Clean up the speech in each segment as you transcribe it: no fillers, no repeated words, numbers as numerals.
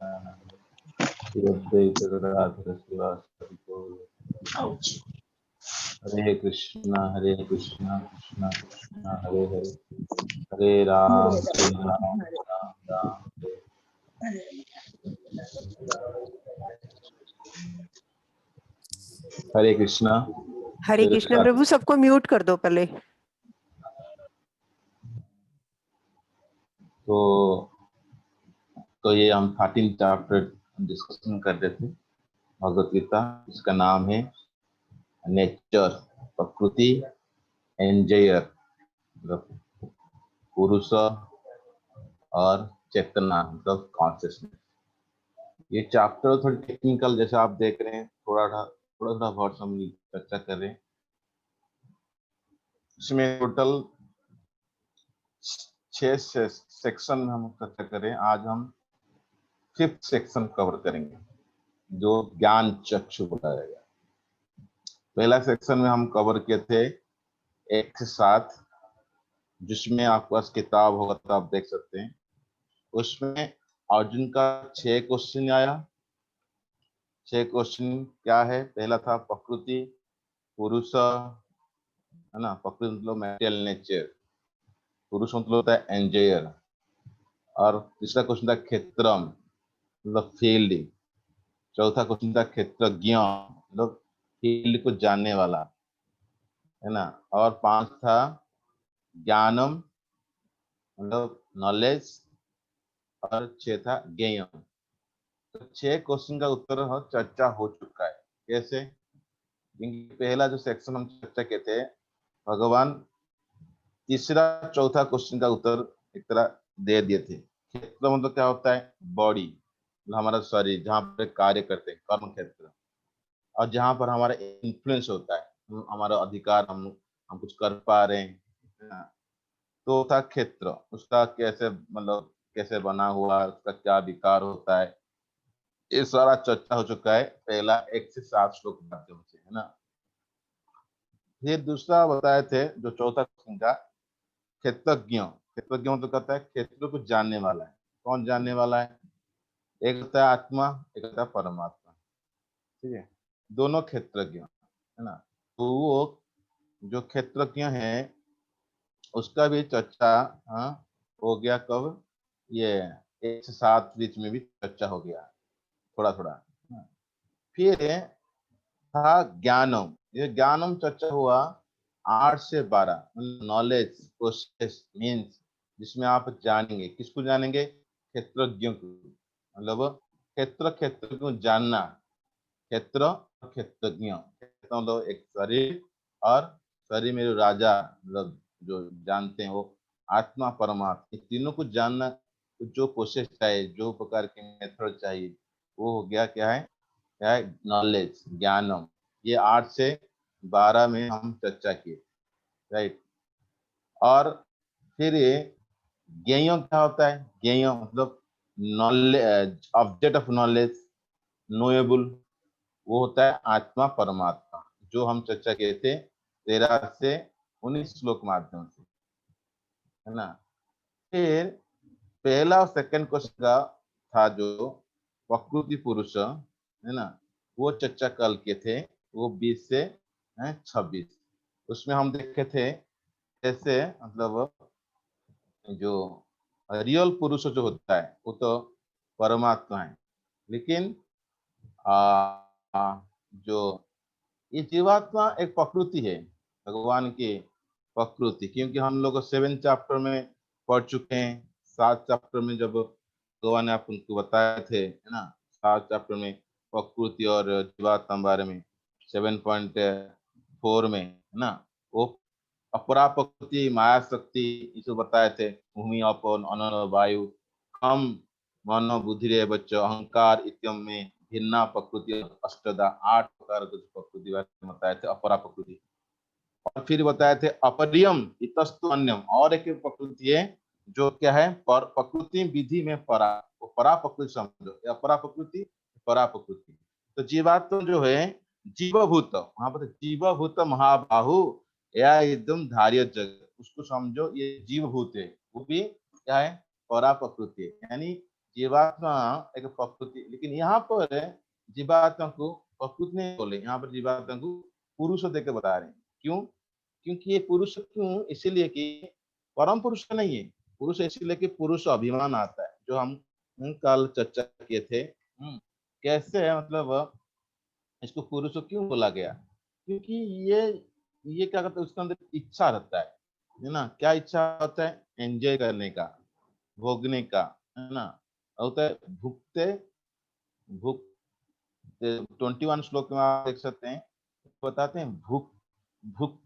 हरे कृष्णा कृष्णा कृष्णा हरे हरे, हरे राम राम राम हरे। हरे कृष्णा। हरे कृष्ण। प्रभु सबको म्यूट कर दो पहले। तो ये हम 13 चैप्टर डिस्कशन कर रहे थे भगवत गीता। इसका नाम है नेचर, प्रकृति, एंजयर मतलब पुरुष और चेतना मतलब कॉन्शियसनेस। ये चैप्टर थोड़ी टेक्निकल जैसा आप देख रहे हैं, थोड़ा वर्ड्स हम चर्चा कर रहे हैं। इसमें टोटल 6 सेक्शन हम चर्चा करें। आज हम 5th सेक्शन कवर करेंगे जो ज्ञान चक्षु बोला जाएगा। पहला सेक्शन में हम कवर किए थे 1 से 7, जिसमें आपके पास किताब होगा तो आप देख सकते हैं। उसमें अर्जुन का 6 क्वेश्चन आया। 6 क्वेश्चन क्या है? पहला था प्रकृति, पुरुष है ना, प्रकृति मतलब मैटेरियल नेचर, पुरुष मतलब होता है एंजॉयर, और तीसरा क्वेश्चन था क्षेत्रम मतलब फील्ड, चौथा क्वेश्चन था क्षेत्रज्ञ मतलब फील्ड को जानने वाला है ना, और 5 था ज्ञानम मतलब नॉलेज, और 6 था ज्ञेयम। तो 6 क्वेश्चन का उत्तर चर्चा हो चुका है। कैसे? क्योंकि पहला जो सेक्शन हम चर्चा किए थे, भगवान तीसरा चौथा क्वेश्चन का उत्तर एक तरह दे दिए थे। क्षेत्र मतलब क्या होता है? बॉडी मतलब हमारा शरीर, जहाँ पर कार्य करते हैं, कर्म क्षेत्र, और जहाँ पर हमारा इन्फ्लुएंस होता है, हमारा अधिकार, हम कुछ कर पा रहे हैं ना। तो था क्षेत्र, उसका कैसे मतलब कैसे बना हुआ, उसका क्या विकार होता है, ये सारा चर्चा हो चुका है पहला 1 से 7 श्लोक के माध्यम से, है ना। फिर दूसरा बताए थे जो चौथा क्वेश्चन का, क्षेत्रज्ञ। क्षेत्रज्ञ मतलब कहता है क्षेत्र को जानने वाला है। कौन जानने वाला है? एक होता है आत्मा, एक होता है परमात्मा, ठीक है, दोनों क्षेत्रज्ञ है ना। तो वो जो क्षेत्रज्ञ है उसका भी चर्चा हो गया। कब? ये 1 से 7 बीच में भी चर्चा हो गया थोड़ा थोड़ा। फिर था ज्ञानम। ये ज्ञानम चर्चा हुआ 8 से 12 नॉलेज प्रोसेस मीन्स, जिसमें आप जानेंगे। किसको जानेंगे? क्षेत्रज्ञ को, मतलब क्षेत्र को जानना। क्षेत्र और क्षेत्रज्ञ, क्षेत्र मतलब एक शरीर, और शरीर में जो राजा मतलब जो जानते हैं वो आत्मा परमात्मा, इन तीनों को जानना। तो जो प्रोसेस चाहिए, जो प्रकार के मेथड चाहिए, वो हो गया क्या है नॉलेज, ज्ञानम। ये 8 से 12 में हम चर्चा किए, राइट। और फिर ये ज्ञेय क्या होता है? ज्ञेय मतलब knowledge, object of knowledge, knowable, वो होता है आत्मा परमात्मा, जो हम चर्चा किए थे 13 से 19 श्लोक माध्यम से, है ना। फिर पहला और सेकंड क्वेश्चन का था जो प्रकृति पुरुष है ना, वो चर्चा कल के थे, वो 20 से 26। उसमें हम देखे थे कैसे मतलब जो रियल पुरुष जो होता है वो तो परमात्मा है, लेकिन आ, आ, जो ये जीवात्मा एक प्रकृति है, भगवान की प्रकृति। क्योंकि हम लोग 7 चैप्टर में पढ़ चुके हैं। 7 चैप्टर में जब भगवान ने आप उनको बताए थे, है ना, 7 चैप्टर में प्रकृति और जीवात्मा बारे में 7.4 में, है ना, वो अपरा प्रकृति, माया शक्ति, इसे बताए थे। भूमि अपन अनन वायु हम मन बुद्धि रे बच्चो अहंकार इत्यम में भिन्ना प्रकृति अष्टदा, 8 प्रकार की प्रकृति बताए थे, अपरा प्रकृति। और फिर बताए थे अपरियम इतस्तु अन्यम, और एक प्रकृति है जो क्या है पर प्रकृति विधि में परा, वो परा प्रकृति समझो, अपरा प्रकृति परा प्रकृति। तो जीवात्मा जो है जीवभूत, वहां पर जीवभूत महाबाहु या एकदम धार्य जगत, उसको समझो ये जीवभूत है, वो भी क्या है परा प्रकृति है। यानी जीवात्मा एक प्रकृति, लेकिन यहाँ पर जीवात्मा को प्रकृति नहीं बोले, यहाँ पर जीवात्मा को पुरुष देकर बता रहे हैं। क्यों? क्योंकि ये पुरुष क्यों? इसीलिए कि परम पुरुष नहीं है पुरुष, इसीलिए कि पुरुष अभिमान आता है, जो हम कल चर्चा किए थे। कैसे है, मतलब इसको पुरुष क्यों बोला गया? क्योंकि ये क्या करता है, उसके अंदर इच्छा रहता है ना। क्या इच्छा होता है? एंजॉय करने का, भोगने का, है ना। होता है भुगते, भुग 21 श्लोक में आप देख सकते हैं, बताते हैं भुक भुक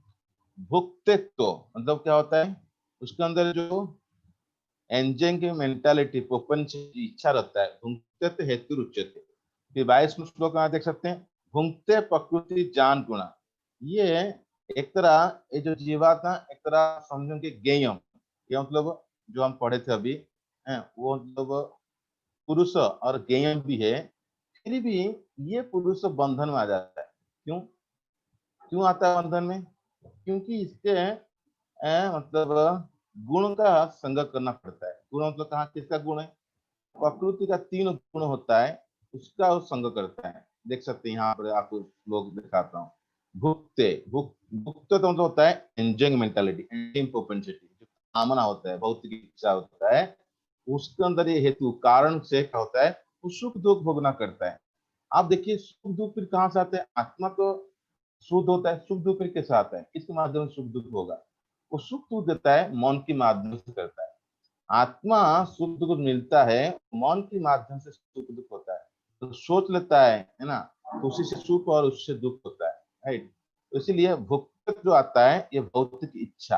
भुक्तित्व मतलब क्या होता है, उसके अंदर जो एंजॉयिंग की मेंटालिटी, प्रपंच इच्छा रहता है। भुंक्ते हेतु रुच्यते। फिर 22 श्लोक में आप देख सकते हैं भुंक्ते प्रकृति जान गुणा। ये एक तरह, ये जो जीवात्मा एक तरह समझो कि ज्ञेयम, ये मतलब जो हम पढ़े थे अभी है, वो मतलब पुरुष और ज्ञेयम भी है। फिर भी ये पुरुष बंधन में आ जाता है। क्यों? क्यों आता है बंधन में? क्योंकि इसके मतलब गुण का संग करना पड़ता है। गुण मतलब कहाँ किसका गुण है? प्रकृति का 3 गुण होता है, उसका वो संग करता है। देख सकते हैं यहाँ पर आपको लोग दिखाता हूँ। भुक्ते भुक्त तो मतलब होता है एंजॉयिंग मेंटालिटी, एंजॉयिंग प्रोपेंसिटी, जो कामना होता है, भौतिक इच्छा होता है, उसके अंदर ये हेतु कारण से क्या होता है, वो सुख दुख भोगना करता है। आप देखिए सुख दुख फिर कहाँ से आते हैं? आत्मा तो शुद्ध होता है, सुख दुख फिर कैसे आता है? किसके माध्यम से सुख दुख होगा? वो सुख दुख देता है मन के माध्यम से करता है। आत्मा सुख दुख मिलता है, मन के माध्यम से सुख दुख होता है। तो सोच लेता है ना, तो उसी से सुख और उससे दुख होता है, राइट। तो इसीलिए भुक्त जो आता है ये भौतिक इच्छा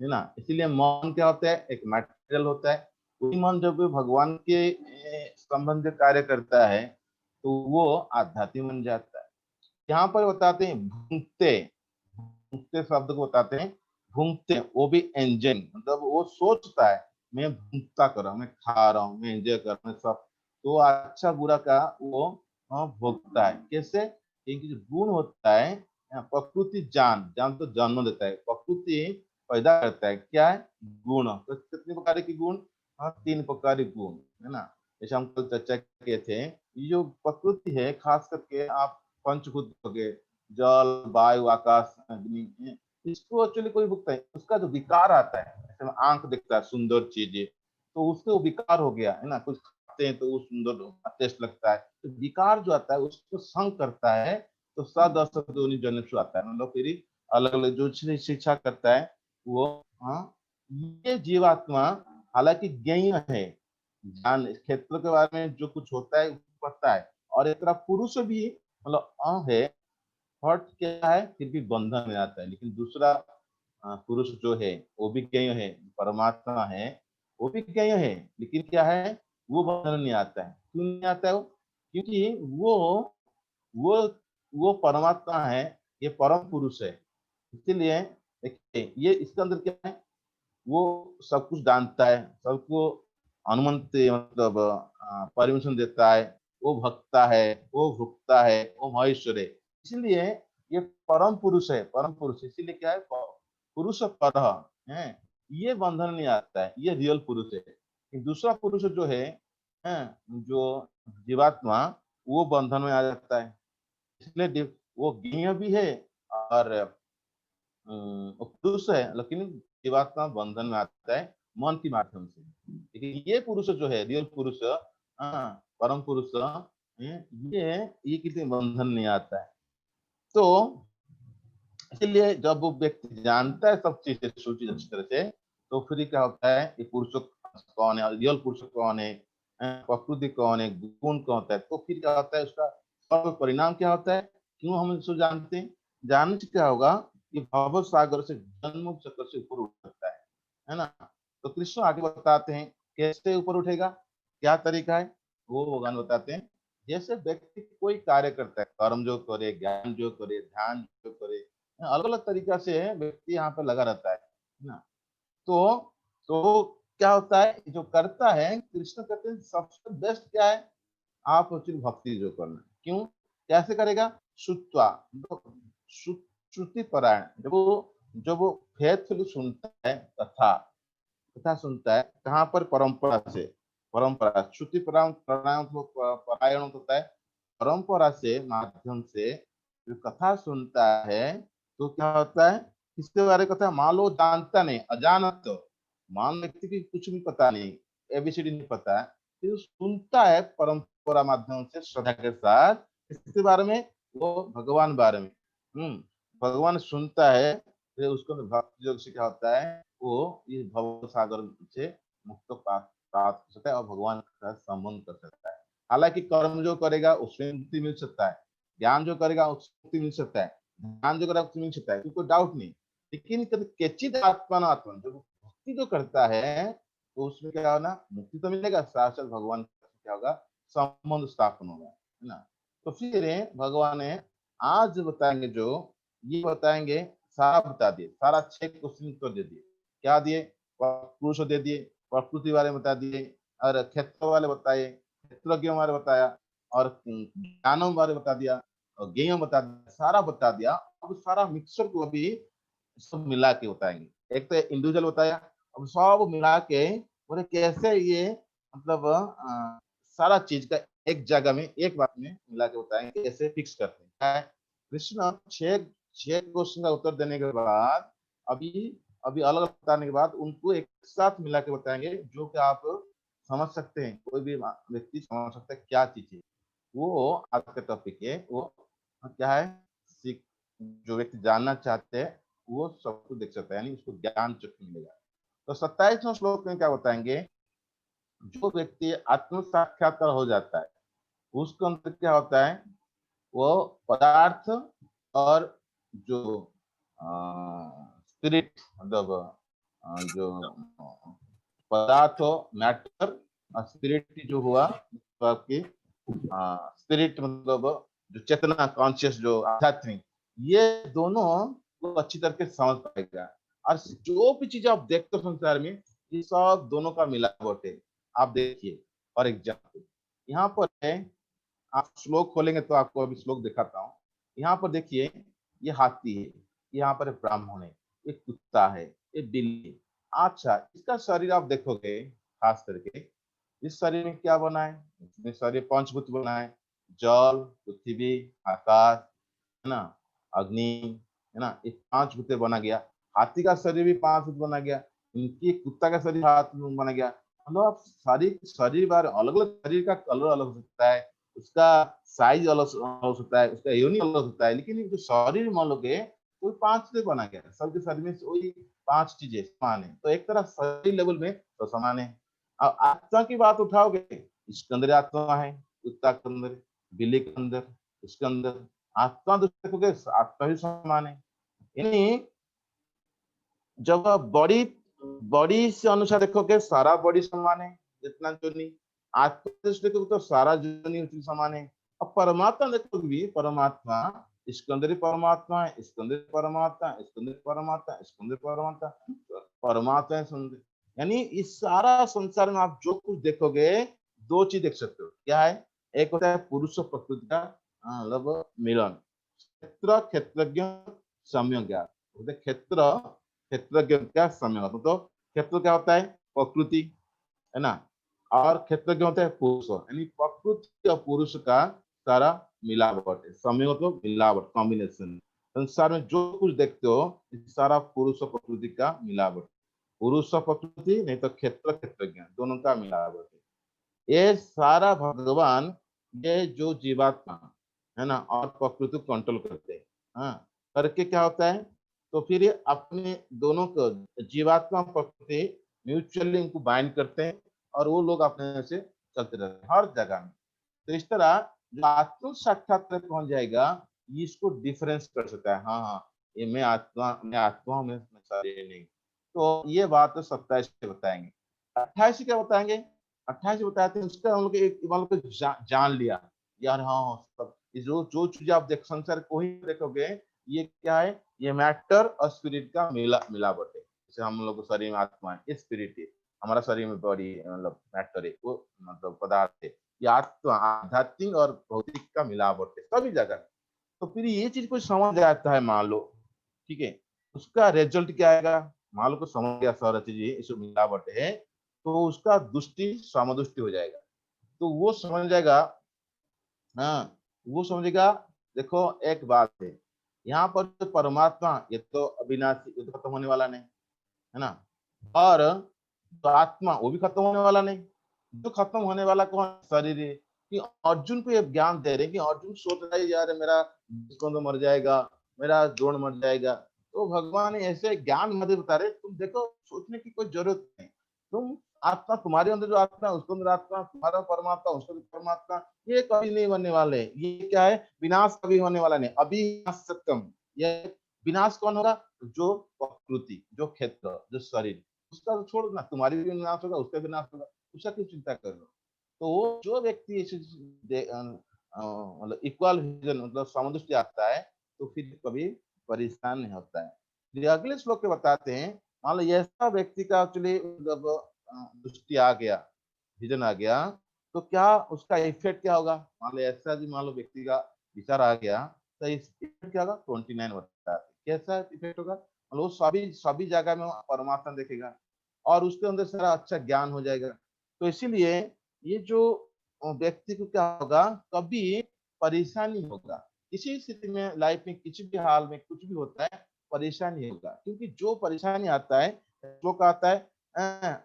है ना। इसीलिए मन क्या होता है? एक मटेरियल होता है। वही मन जब भगवान के संबंध कार्य करता है तो वो आध्यात्मिक बन जाता है। यहाँ पर बताते हैं भुंगते, भुंगते शब्द को बताते हैं भुंगते, वो भी एंजॉय, मतलब वो सोचता है मैं भुंगता कर रहा हूँ, मैं खा रहा हूँ, मैं एंजॉय कर रहा हूँ सब। तो अच्छा बुरा का वो भोगता है। कैसे? क्योंकि जो गुण होता है, प्रकृति जान, जान तो जन्म देता है, प्रकृति पैदा करता है। क्या है? गुण। तो कितने प्रकार के गुण? 3 प्रकार के गुण, है ना। जैसे हम कल चर्चा किए थे, ये जो प्रकृति है खास करके आप पंचभूत हो गए, जल वायु आकाश अग्नि, इसको एक्चुअली कोई भुगता है, उसका जो विकार आता है, जैसे आंख दिखता है सुंदर चीजें, तो उसको विकार हो गया है ना, कुछ खाते हैं तो वो सुंदर टेस्ट लगता है, तो विकार जो आता है उसको संग करता है। तो सदसदोनि जन्मसु आता है, मतलब फिर अलग अलग जो शिक्षा करता है वो। हाँ, ये जीवात्मा हालांकि ज्ञेय है, ज्ञान इस क्षेत्र के बारे में जो कुछ होता है उसको पता है, और एक तरह पुरुष भी मतलब है, हर्ट क्या है, फिर भी बंधन में आता है। लेकिन दूसरा पुरुष जो है वो भी ज्ञेय है, परमात्मा है, वो भी ज्ञेय है, लेकिन क्या है, वो बंधन में नहीं आता है। क्यों नहीं आता है वो? क्योंकि वो वो परमात्मा है, ये परम पुरुष है। इसीलिए देखिए ये इसके अंदर क्या है, वो सब कुछ जानता है, सबको अनुमति मतलब परमिशन देता है, वो भक्ता है, वो भुगता है, वो महेश्वर है। इसलिए ये परम पुरुष है, परम पुरुष। इसीलिए क्या है, पुरुष पर है, ये बंधन नहीं आता है, ये रियल पुरुष है। दूसरा पुरुष जो है जो जीवात्मा, वो बंधन में आ जाता है। इसलिए वो ज्ञेय भी है और वो पुरुष है, लेकिन जीवात्मा बंधन में आता है मन के माध्यम से। लेकिन ये पुरुष जो है, रियल पुरुष, परम पुरुष, ये किसी बंधन नहीं आता है। तो इसलिए जब वो व्यक्ति जानता है सब चीजें सूची अच्छी तरह से, तो फिर क्या होता है, ये पुरुष कौन है, रियल पुरुष कौन है, प्रकृति कौन है, गुण कौन होता है, तो फिर क्या होता है, उसका फल परिणाम क्या होता है। क्यों हम इसको जानते हैं? जानने से क्या होगा, कि भव सागर से जन्म चक्र से ऊपर उठ सकता है ना। तो कृष्ण आगे बताते हैं कैसे ऊपर उठेगा, क्या तरीका है, वो भगवान बताते हैं। जैसे व्यक्ति कोई कार्य करता है, कर्म जो करे, ज्ञान जो करे, ध्यान जो करे, अलग अलग तरीका से व्यक्ति यहाँ पे लगा रहता है ना। तो तो क्या होता है, जो करता है, कृष्ण कहते हैं सबसे बेस्ट क्या है, आप एक्चुअली भक्ति जो करना है। क्यों? कैसे करेगा? श्रुत्वा, श्रुति परायण, जब वो फेथफुली सुनता है, कथा कथा सुनता है, कहाँ पर? परंपरा से। परंपरा, श्रुति प्राणायाम तो परायण होता है। परंपरा से माध्यम से जो कथा सुनता है तो क्या होता है, किसके बारे में कथा, मान लो जानता नहीं, अजानत, मान व्यक्ति की कुछ भी पता नहीं, एबीसीडी नहीं पता है, फिर सुनता है परंपरा माध्यम से श्रद्धा के साथ, किसके बारे में, वो भगवान बारे में। भगवान सुनता है, फिर उसको भक्ति योग से क्या होता है, वो इस भव सागर से मुक्त प्राप्त कर सकता है और भगवान का संबंध कर सकता है। हालांकि कर्म जो करेगा उसमें मुक्ति मिल सकता है, ज्ञान जो करेगा उसमें मुक्ति मिल सकता है, ध्यान जो करेगा उसमें मिल सकता है, कोई डाउट नहीं। लेकिन केचित आत्मा आत्मा जो भक्ति जो करता है तो उसमें क्या होगा, मुक्ति तो मिलेगा, साक्षात भगवान क्या होगा, संबंध स्थापन होगा, है ना। तो फिर भगवान ने आज बताएंगे, जो ये बताएंगे, सारा बता दिए, सारा 6 क्वेश्चन उत्तर दे दिए। क्या दिए, पुरुष दे दिए, प्रकृति वाले बता दिए, और क्षेत्र वाले बताए, क्षेत्रज्ञ वाले बताया, और ज्ञानों बारे बता दिया, और ज्ञेय बता दिया, सारा बता दिया। अब सारा मिक्सर को अभी सब मिला के बताएंगे। एक तो इंडिविजुअल बताया, अब सब मिला के बोले कैसे ये मतलब सारा चीज का एक जगह में एक बात में मिला के बताएंगे, कैसे फिक्स करते हैं। कृष्ण 6 क्वेश्चन का उत्तर देने के बाद अभी अभी अलग बताने के बाद उनको एक साथ मिला के बताएंगे, जो कि आप समझ सकते हैं, कोई भी व्यक्ति समझ सकता है क्या चीज है वो। आज का टॉपिक है वो क्या है, सीख, जो व्यक्ति जानना चाहते हैं वो सब कुछ देख सकता है, यानी उसको ज्ञान चक्षु मिलेगा। तो 27वें श्लोक में क्या बताएंगे, जो व्यक्ति आत्म साक्षात्कार हो जाता है उसके अंदर क्या होता है, वो पदार्थ और जो स्पिरिट, मतलब जो पदार्थ हो मैटर, और स्पिरिट जो हुआ तो आपकी स्पिरिट मतलब जो चेतना, कॉन्शियस, जो आध्यात्मिक, ये दोनों को अच्छी तरह से समझ पाएगा। और जो भी चीज आप देखते हो संसार में, ये सब दोनों का मिलावट है। आप देखिए, फॉर एग्जाम्पल यहाँ पर है, आप श्लोक खोलेंगे तो आपको अभी श्लोक दिखाता हूँ। यहाँ पर देखिए, ये हाथी है, यहाँ पर ब्राह्मण है, ये कुत्ता है, ये बिल्ली है। अच्छा, इसका शरीर आप देखोगे खास करके, इस शरीर में क्या बना है, इसमें शरीर पंचभूत बना है, जल, पृथ्वी, आकाश, है ना, अग्नि, है ना, ये 5 भूते बना गया। हाथी का शरीर भी 5 भूत बना गया, इनकी कुत्ता का शरीर हाथ बना गया। मतलब आप शरीर शरीर बार अलग अलग, शरीर का कलर अलग हो सकता है, उसका साइज अलग हो सकता है, उसका योनि अलग होता है, लेकिन जो शरीर मान लोगे वो 5 से बना गया। सबके शरीर में वही 5 चीजें समान है, तो एक तरह शरीर लेवल में तो समान है। अब आत्मा की बात उठाओगे, इसके अंदर आत्मा है, कुत्ता के अंदर, बिल्ली के अंदर, उसके अंदर आत्मा, तो देखोगे आत्मा भी समान है। यानी जब बॉडी बॉडी से अनुसार देखोगे सारा बॉडी समान है, जितना जोनी आत्मा दृष्टि देखोगे तो सारा जोनी उतनी समान है। अब परमात्मा देखोगे भी, परमात्मा, इसके अंदर ही परमात्मा है, इसके अंदर परमात्मा, इसके अंदर परमात्मा, इसके अंदर परमात्मा, परमात्मा है सुंदर। यानी इस सारा संसार में आप जो कुछ देखोगे, 2 चीज देख सकते हो। क्या है, एक होता है पुरुष और प्रकृति का मतलब मिलन, क्षेत्र क्षेत्रज्ञ सम्यक ज्ञान। क्षेत्र क्षेत्रज्ञ क्या सम्यक, तो क्षेत्र क्या होता है, प्रकृति, है ना, और क्षेत्रज्ञ होता है पुरुष, यानी प्रकृति और पुरुष का सारा मिलावट है। सम्यक तो मिलावट, कॉम्बिनेशन। संसार में जो कुछ देखते हो सारा पुरुष और प्रकृति का मिलावट, पुरुष और प्रकृति नहीं तो क्षेत्र क्षेत्रज्ञ दोनों का मिलावट है। ये सारा भगवान, ये जो जीवात्मा है ना और प्रकृति को कंट्रोल करते हैं, हाँ, करके क्या होता है, तो फिर ये अपने दोनों को, जीवात्मा और प्रकृति म्यूचुअली इनको बाइंड करते हैं, और वो लोग अपने से चलते रहते हैं हर जगह में। तो इस तरह जो आत्म साक्षात्कार पहुंच जाएगा, ये इसको डिफरेंस कर सकता है, हाँ हाँ, ये मैं आत्मा हूँ, मैं शरीर नहीं। तो ये बात तो 27 से बताएंगे। 28 क्या बताएंगे, 28 बताते हैं उसका हम लोग एक मान लो जान लिया यार, हाँ सब जो जो चीज आप देख संसार को ही देखोगे, ये क्या है, ये मैटर और स्पिरिट का मिलावट है। जैसे हम लोग शरीर में आत्मा है, स्पिरिट है, हमारा शरीर में बॉडी मतलब मैटर है, वो मतलब पदार्थ है, ये आत्मा आध्यात्मिक और भौतिक का मिलावट है सभी जगह। तो फिर ये चीज को समझ आता है मान लो, ठीक है, उसका रिजल्ट क्या आएगा, मान लो को समझ गया सारा चीज ये इसमें मिलावट है, तो उसका दृष्टि समदृष्टि हो जाएगा। तो वो समझ जाएगा, हाँ, वो समझेगा। देखो एक बात है, यहाँ पर जो परमात्मा ये तो अविनाशी, ये तो खत्म होने वाला नहीं है ना, और जो आत्मा वो भी खत्म होने वाला नहीं। जो खत्म होने वाला कौन? शरीर है। कि अर्जुन को ये ज्ञान दे रहे हैं कि अर्जुन सोच रहा है यार मेरा तो मर जाएगा, मेरा द्रोण मर जाएगा। तो भगवान ऐसे ज्ञान मत बता रहे, तुम देखो सोचने की कोई जरूरत नहीं। तुम आत्मा, तुम्हारे अंदर जो आत्मा है उसके अंदर आत्मा, तुम्हारा परमात्मा उसके अंदर परमात्मा, ये कभी नहीं बनने वाले। ये क्या है? विनाश कभी होने वाला नहीं। अभी सत्यम, ये विनाश कौन होगा? जो प्रकृति, जो क्षेत्र, जो शरीर, उसका तो छोड़ ना, तुम्हारी भी विनाश होगा, उसका भी विनाश होगा, उसका क्यों चिंता कर रहे हो? तो वो जो व्यक्ति मतलब इक्वल विजन, मतलब समदृष्टि आता है, तो फिर कभी परेशान नहीं होता है। फिर अगले श्लोक के बताते हैं, मान लो ऐसा व्यक्ति का एक्चुअली मतलब दृष्टि आ गया, विजन आ गया, तो क्या उसका इफेक्ट क्या होगा? मान लो ऐसा भी, मान लो व्यक्ति का विचार आ गया, तो इस इफेक्ट क्या होगा? 29 बताते हैं कैसा इफेक्ट होगा। मतलब वो सभी सभी जगह में परमात्मा देखेगा और उसके अंदर सारा अच्छा ज्ञान हो जाएगा। तो इसीलिए ये जो व्यक्ति को क्या होगा, कभी परेशानी होगा। किसी स्थिति में, लाइफ में, किसी भी हाल में कुछ भी होता है, परेशानी होगा। क्योंकि जो परेशानी आता है, जो आता है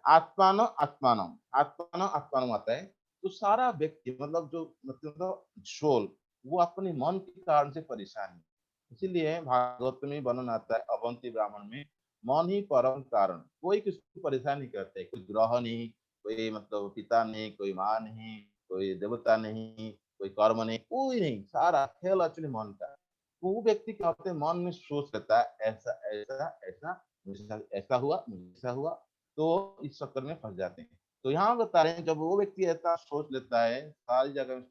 आत्मानो आत्मानम, आत्मानो आत्मानम आता है। तो सारा व्यक्ति, मतलब जो मतलब सोल, वो अपने मन के कारण से परेशान है। इसीलिए भागवत में वर्णन आता है, अवंती ब्राह्मण में, मन ही परम कारण। कोई किसी को परेशान नहीं करते, कोई ग्रह नहीं, कोई मतलब पिता नहीं, कोई माँ नहीं, कोई देवता नहीं, कोई कर्म नहीं, कोई नहीं, सारा खेल एक्चुअली मन का। तो वो व्यक्ति क्या होता है, मन में सोच लेता है ऐसा ऐसा ऐसा, मुझे साथ ऐसा हुआ, मुझे ऐसा हुआ, तो इस चक्कर में फंस जाते हैं। तो यहाँ बता रहे हैं, जब वो व्यक्ति ऐसा सोच लेता है, सारी जगह में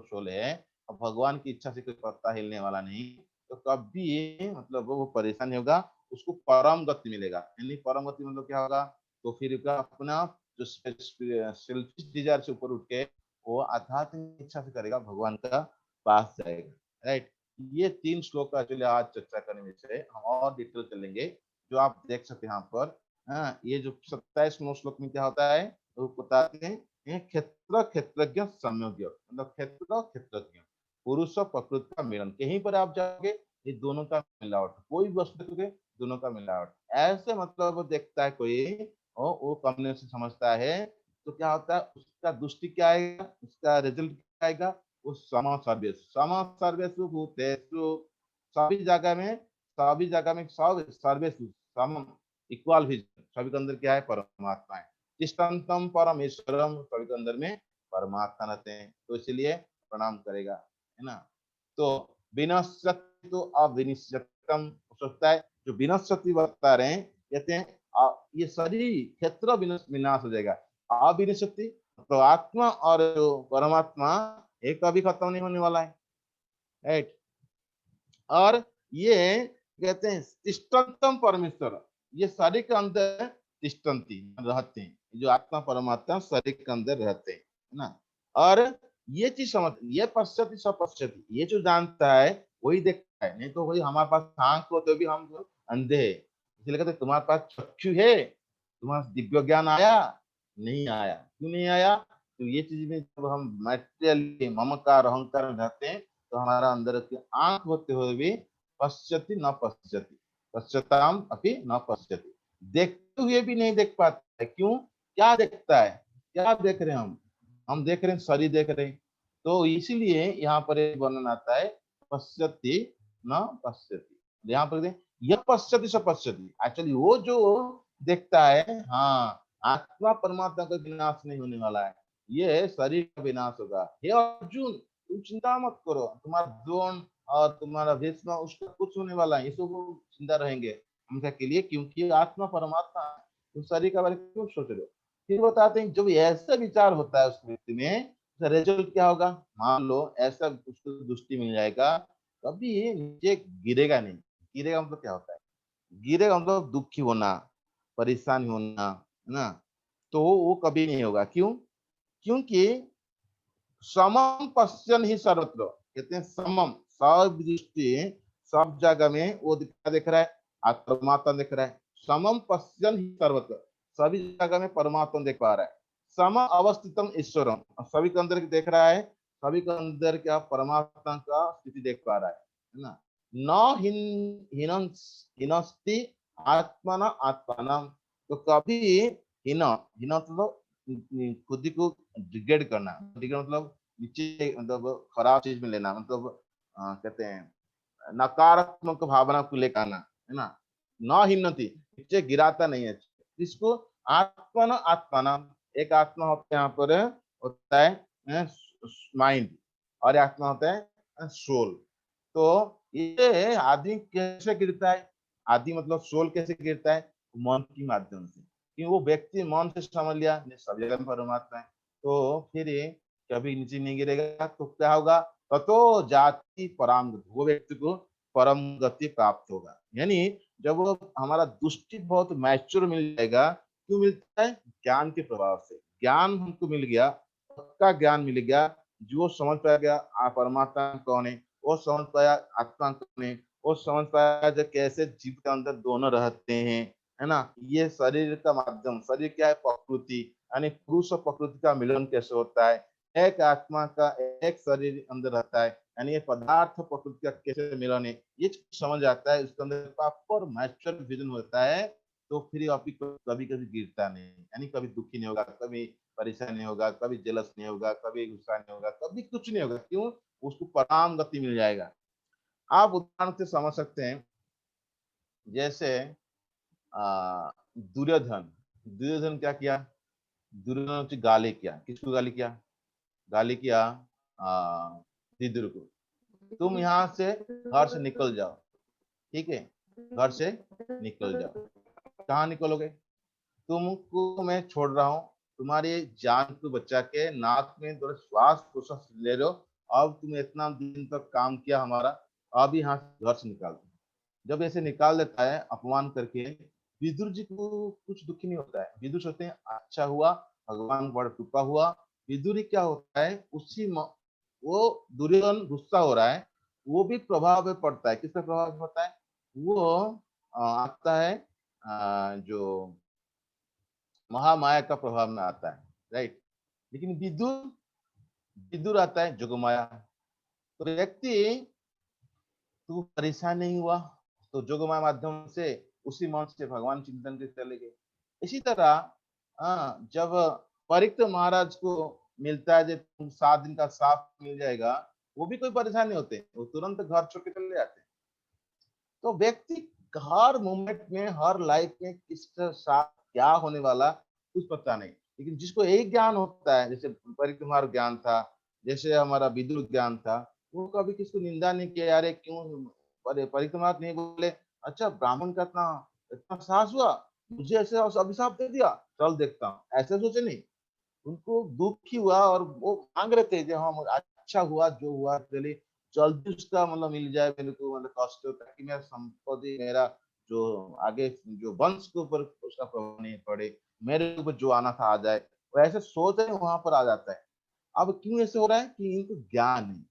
सोल है, और भगवान की इच्छा से कोई पत्ता हिलने वाला नहीं, तो कभी मतलब वो परेशान होगा, उसको परम गति मिलेगा। यानी परम गति मतलब क्या होगा? तो फिर का अपना जो सेल्फिश डिजायर से ऊपर उठ के वो आध्यात्मिक इच्छा से करेगा, भगवान का पास जाएगा। राइट। ये 3 श्लोक का चलिए आज चर्चा करने विषय, हम और डिटेल चलेंगे। जो आप देख सकते हैं यहाँ पर, हाँ, ये जो 27वें श्लोक में क्या होता है, तो बताते हैं, ये क्षेत्र क्षेत्रज्ञ संयोग्य, मतलब क्षेत्र क्षेत्रज्ञ, पुरुष और प्रकृति का मिलन। कहीं पर आप जाओगे, ये दोनों का मिलावट, कोई भी वस्तु देखोगे, दोनों का मिलावट। ऐसे मतलब वो देखता है कोई, और वो कॉम्बिनेशन समझता है, तो क्या होता है, उसका दृष्टि क्या आएगा, उसका रिजल्ट क्या आएगा? वो सम सर्वेषु, सम सर्वेषु भूतेषु, सभी जगह में, सभी जगह में, सब सर्वेषु सम, इक्वल विजन, सभी के अंदर क्या है? परमात्मा है। तिष्ठन्तम परमेश्वरम, सभी के अंदर में परमात्मा रहते हैं। तो इसलिए प्रणाम करेगा, है ना। तो विनश्यति तो अविनिश्चितम, सोचता है, जो विनश्यति बता रहे हैं, कहते हैं ये सारी क्षेत्र विनाश हो जाएगा। अविनिश्चिति तो आत्मा और जो परमात्मा एक कभी खत्म नहीं होने वाला है। राइट। और ये कहते हैं तिष्ठन्तम परमेश्वर, ये शरीर के अंदर तिष्ठन्ति रहते हैं, जो आत्मा परमात्मा शरीर के अंदर रहते हैं, है ना। और ये चीज समझ, ये पश्यति सब पश्यति, ये जो जानता है वही देखता है। नहीं तो वही, हमारे पास आंख हो तो भी हम अंधे है। इसलिए कहते तुम्हारे पास चक्षु है, तुम्हारा दिव्य ज्ञान आया नहीं आया? क्यों नहीं आया? तो ये चीज में जब हम मैटेरियल ममकार अहंकार रहते हैं, तो हमारा अंदर की आंख होते हुए भी पश्यति न पश्यति, पश्यताम अपि न पश्यति, देखते हुए भी नहीं देख पाता है। क्यों? क्या देखता है? क्या देख रहे हैं हम देख रहे हैं शरीर देख रहे हैं। तो इसीलिए यहाँ पर वर्णन आता है, पश्यति न पश्यति। यहाँ पर यह पश्यति स पश्यति, एक्चुअली वो जो देखता है, हाँ, आत्मा परमात्मा का विनाश नहीं होने वाला है, ये शरीर का विनाश होगा। हे अर्जुन, तुम चिंता मत करो, तुम्हारा द्रोण और तुम्हारा भीष्म, उसका कुछ होने वाला है, ये सब जिंदा रहेंगे हमेशा के लिए, क्योंकि आत्मा परमात्मा है। तुम शरीर का बारे में क्यों सोच रहे हो? फिर बताते हैं, जब ऐसा विचार होता है उस व्यक्ति में, रिजल्ट क्या होगा? मान लो ऐसा उसको दृष्टि मिल जाएगा, कभी नीचे गिरेगा नहीं। गिरेगा मतलब क्या होता है? गिरेगा मतलब दुखी होना, परेशान होना, है ना। तो वो कभी नहीं होगा। क्यों? क्योंकि समम पश्यन ही सर्वत्र, कहते हैं समम, सब दृष्टि, सब जगह में वो क्या देख रहा है? आत्मा देख रहा है। समम पश्यन ही सर्वत्र, सभी जगह में परमात्मा देख पा रहा है। सम अवस्थितम ईश्वरम, सभी के अंदर देख रहा है, सभी के अंदर क्या परमात्मा का स्थिति देख पा रहा है ना। न हिनस्ति आत्मना आत्मानम, तो कभी हिन हिन मतलब खुद को डिग्रेड करना, मतलब नीचे, मतलब खराब चीज में लेना, मतलब कहते हैं नकारात्मक भावना को लेकर आना, है ना। न हिन्नति, नीचे गिराता नहीं है इसको। आत्मा आत्माना, एक आत्मा होता है यहाँ पर, होता है माइंड, और आत्मा होता है सोल। तो ये आदमी कैसे गिरता है, आदि मतलब सोल कैसे गिरता है, मन के माध्यम से। कि वो व्यक्ति मन से समझ लिया सब जगह में परमात्मा है, तो फिर ये कभी नीचे नहीं गिरेगा। तो क्या होगा, ततो जाति पराम गति, वो व्यक्ति को परम गति प्राप्त होगा। यानी जब वो हमारा दृष्टि बहुत मैच्योर मिल जाएगा, क्यों मिलता है, ज्ञान के प्रभाव से। ज्ञान हमको मिल गया, पक्का ज्ञान मिल गया, जो समझ पाया गया परमात्मा कौन है, वो समझ पाया आत्मा कौन है, वो समझ पाया जो कैसे जीव के अंदर दोनों रहते हैं, है ना। ये शरीर का माध्यम, शरीर क्या है, प्रकृति, यानी पुरुष और प्रकृति का मिलन कैसे होता है, एक आत्मा का एक शरीर अंदर रहता है, यानी ये पदार्थ प्रकृति का कैसे मिलन है, ये समझ आता है, उसके अंदर प्रॉपर मैच्योर विजन होता है। तो फिर कभी कभी गिरता नहीं, यानी कभी दुखी नहीं होगा, कभी परेशान नहीं होगा, कभी जेलस नहीं होगा, कभी गुस्सा नहीं होगा, कभी कुछ नहीं होगा। क्यों, उसको परम गति मिल जाएगा। आप उदाहरण से समझ सकते हैं, जैसे दुर्योधन, दुर्योधन क्या किया, दुर्योधन ने गाली किया, किसको गाली किया, गाली किया विदुर को, तुम यहाँ से घर से निकल जाओ, ठीक है, घर से निकल जाओ। कहाँ निकलोगे, तुमको मैं छोड़ रहा हूँ, तुम्हारी जान को बचा के नाक में थोड़ा श्वास प्रश्वास ले लो, अब तुम इतना दिन तक काम किया हमारा, अब यहाँ घर से निकाल दो। जब ऐसे निकाल देता है अपमान करके, विदुर जी को कुछ दुखी नहीं होता है। विदुर सोचते हैं अच्छा हुआ, भगवान बड़ा कृपा हुआ। विदुर ही क्या होता है, वो दुर्योधन गुस्सा हो रहा है, वो भी प्रभाव में पड़ता है। किसका प्रभाव में पड़ता है, वो आता है जो महामाया का प्रभाव में आता है, राइट। लेकिन विदुर, विदुर आता है जोगमाया। तो व्यक्ति तू परेशान नहीं हुआ, तो जोगमाया माध्यम से उसी मन से भगवान चिंतन के चले गए। इसी तरह जब परीक्षित महाराज को मिलता है जब 7 दिन का साफ मिल जाएगा, वो भी कोई परेशान नहीं होते, वो तुरंत घर छोड़ के चले जाते हैं। तो व्यक्ति हर मोमेंट में, हर लाइफ में किसके साथ क्या होने वाला कुछ पता नहीं। लेकिन जिसको एक ज्ञान होता है, जैसे परिक्रमार ज्ञान था, जैसे हमारा विदुर ज्ञान था, वो कभी किसको निंदा नहीं किया, यार क्यों परिक्रमार नहीं बोले, अच्छा ब्राह्मण का इतना इतना साहस हुआ, मुझे ऐसे अभिशाप दे दिया, चल देखता हूँ, ऐसे सोचे नहीं। उनको दुख ही हुआ, और वो मांग रहे थे जो हाँ अच्छा हुआ जो हुआ, चलिए जल्दी उसका मतलब मिल जाए मेरे को, मतलब कष्ट, ताकि मेरा संपत्ति, मेरा जो आगे जो वंश के ऊपर उसका प्रभाव नहीं पड़े, मेरे ऊपर जो आना था आ जाए। वो ऐसे सोच रहे वहां पर आ जाता है। अब क्यों ऐसे हो रहा है कि इनको ज्ञान है।